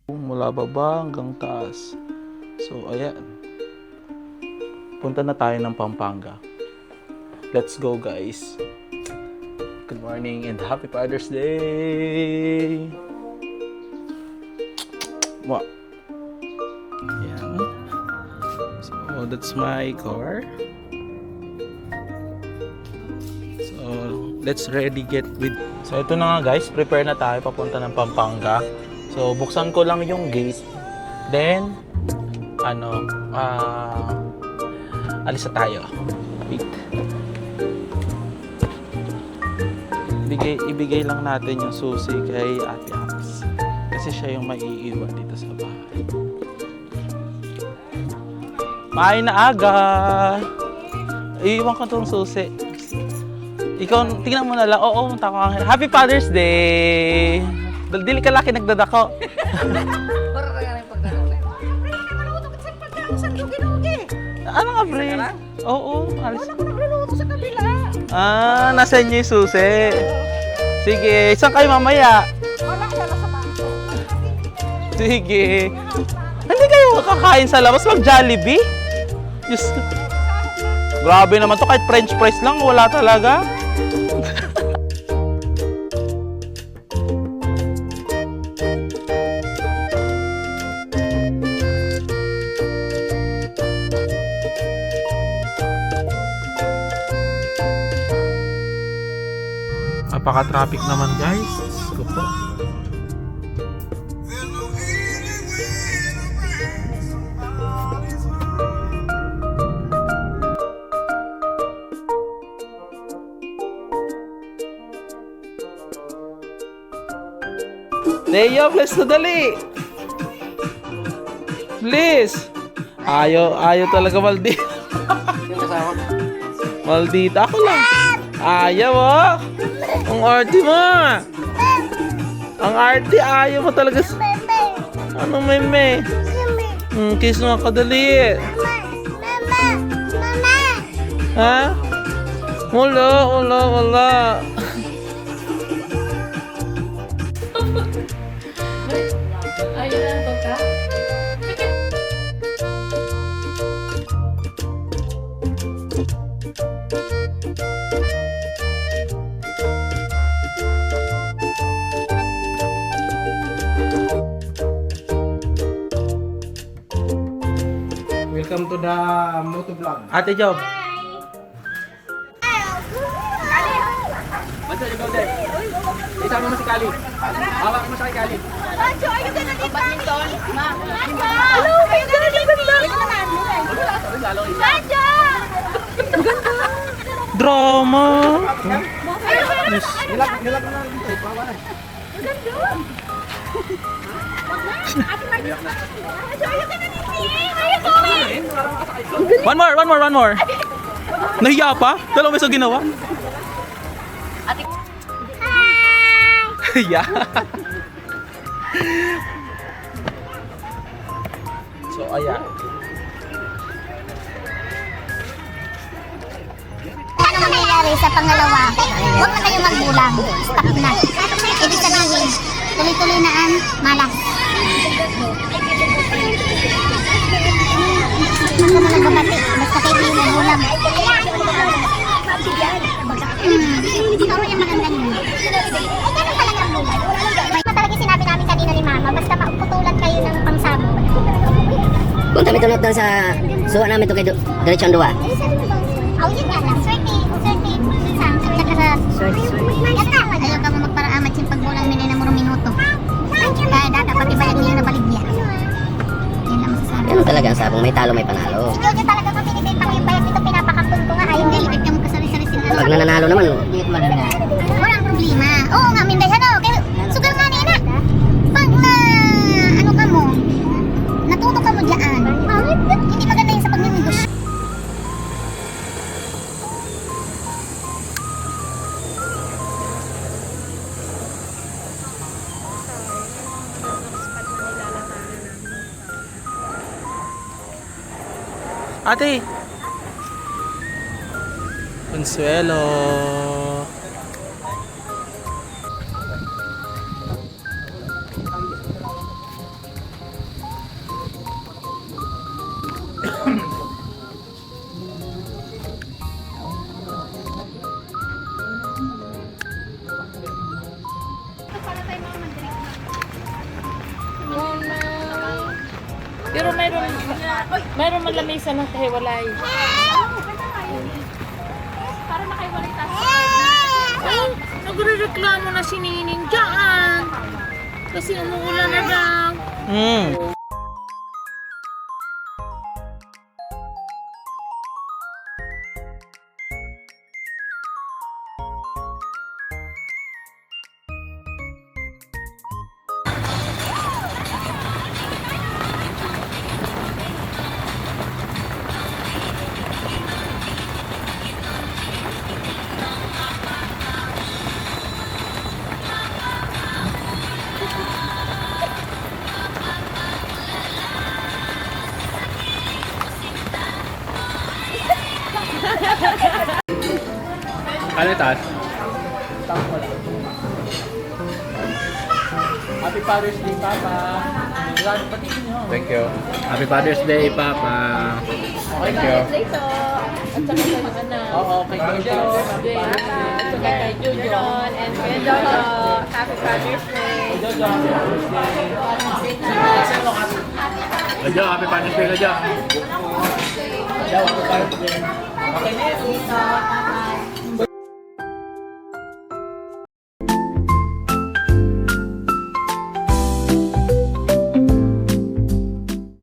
Mula baba hanggang taas. So, ayan. Punta na tayo ng Pampanga. Let's go, guys. Good morning and happy Father's Day! Wow. Ayan. So, that's my car. So, let's ready get with. So, ito na nga, guys. Prepare na tayo papunta ng Pampanga. So, buksan ko lang yung gate. Then, alis na tayo. Wait. Ibigay lang natin yung susi kay Ate Ax. Kasi siya yung maiiwan dito sa bahay. Maay na aga! Iiwan ko tong susi. Ikaw, tingnan mo na lang. Oo, tako ang Happy Father's Day! Dili ka laki nagdadako. Ano nga, pre? Oo, alis. Wala ko nagluluto sa kabila. Nasa inyo yung susi. Sige, saan kayo mamaya? Wala ka sa bangko. Sige. Hindi kayo kakain sa labas, mag-Jollibee? Diyos ko. Grabe naman to, kahit french fries lang, wala talaga. Napaka-traffic naman, guys. Diyos ko po. Leo, please to dali. Please. Ayaw talaga, Maldita. Maldita, ako lang. Ayaw, oh. Ang arty mo. Ang arty, ayaw mo talaga. Anong meme? Kiss mo ako, dali. Ha? Wala. Welcome to the motovlog. Ate Job. Manso, ikaw din. Isama mo si Kali. Hawak mo sa kay Kali. Mancho, are you gonna leave badminton? Hello, are you gonna leave badminton? Mancho! Drama. Hilak na lang dito. Bawa na. Mancho, are you gonna leave me? Are you going? One more. Nahiya pa? Dalawa may sa ginawa? Yeah. So, ayan. Ano mangyayari sa pangalawa? Huwag na kayo magbulang. Stop na. Ibig sabihin, tuloy-tuloy na ang malas. Huwag ka muna gumati. Basta kayo yung magbulang. Ikaw yung maganda niyo. Eh, ganun talaga ang buhay. Talaga sinabi namin kanina ni Mama, basta maputulan kayo ng pangsamo. Kung kami tunod doon sa suwa namin ito kay Diretsyon 2. Oh, yun nga lang. Swerte isang at saka sa... Ayaw ka mo magparaamat yung pagbulang minay na murong minuto. Kaya data pati bayad niya na baligya. Yan lang masasabi. Ganun talaga ang sabong, may talo may panalo. Hindi ko talaga kung pinibenta ko yung bayad dito, pinapakapun ko nga. Ayaw delicate ka mo kasari-sari sila. Pag nananalo naman, Walang problema. Oo nga, minday ano. Sugar nga nina. Pag na... ano ka mo, natuto ka mo dyan. Hindi maganda yun sa pagninegosyo. Ate! Consuelo! Pero mayroon malamisa ng kahiwalay. Para nakahiwalay tayo. Ay, nagre-reklamo na si Nining dyan. Kasi umuulan na daw. Ano taas? Happy Father's Day, Papa. Thank you. Happy Father's Day, Papa. Thank you. At saka kay anak. Oo, kay Jojo. At saka kay Jojo. And kay Jojo. Happy Father's Day. Jojo, Happy Father's Day. Jojo, Happy Father's Day, Jojo. Jojo, Happy Father's Day. Okay,